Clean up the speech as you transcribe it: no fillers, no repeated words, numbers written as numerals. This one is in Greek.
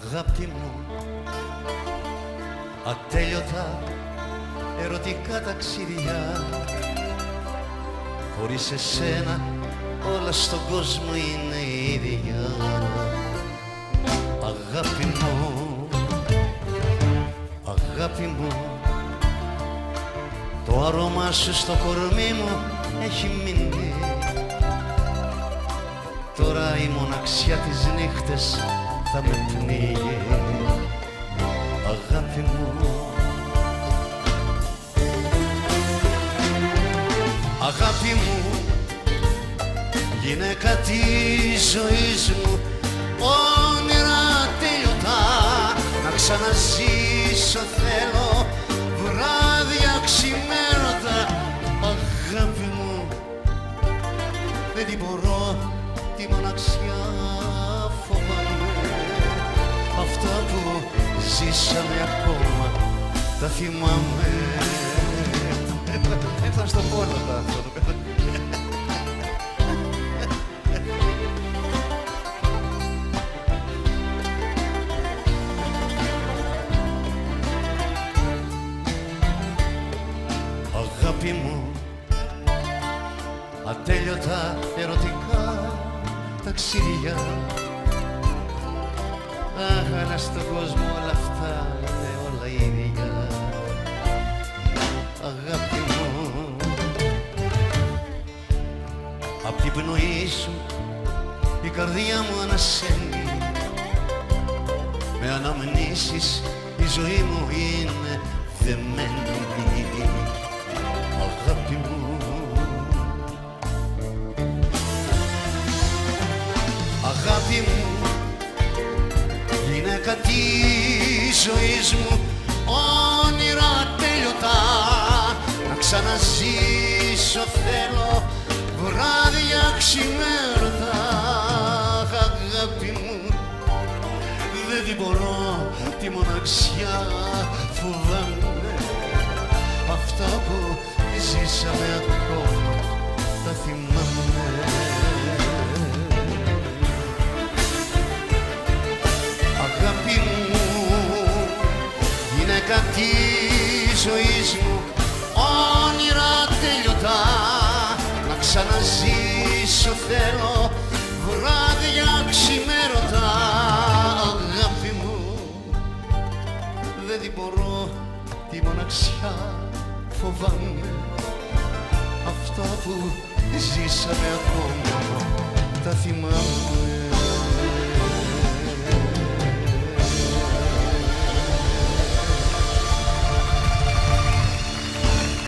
Αγάπη μου, ατέλειωτα ερωτικά ταξίδια, χωρίς εσένα όλα στον κόσμο είναι ίδια. Αγάπη μου, αγάπη μου, το άρωμά σου στο κορμί μου έχει μείνει. Τώρα η μοναξιά τις νύχτες θα με πνίγει. Αγάπη μου, αγάπη μου, γυναίκα της ζωής μου, όνειρα τέλειωτα να ξαναζήσω θέλω, βράδια ξημέρωτα. Αγάπη μου, δεν την μπορώ τη μοναξιά, φοβάμαι αυτά που ζήσαμε ακόμα τα θυμάμαι. Θα στο πω όλα αυτό. Αγάπη μου, ατέλειωτα ερωτικά ταξίδια, αχ, αλλά στον κόσμο όλα αυτά είναι όλα ίδια. Αγάπη μου, απ' την πνοή σου η καρδιά μου ανασένει, με αναμνήσεις η ζωή μου είναι δεμένη. Αγάπη μου, αγάπη μου, γυναίκα της ζωής μου, όνειρα τέλειωτα να ξαναζήσω θέλω, βράδια ξημέρωτα. Αγάπη μου, δεν την μπορώ τη μοναξιά, φοβάμαι αυτά που ζήσαμε ακόμα τα θυμάμαι. Αγάπη μου, γυναίκα της ζωής μου, όνειρα τέλειωτα να ξαναζήσω θέλω, βράδια ξημέρωτα. Αγάπη μου, δεν την μπορώ τη μοναξιά, φοβάμαι αυτά που ζήσαμε ακόμα τα θυμάμαι.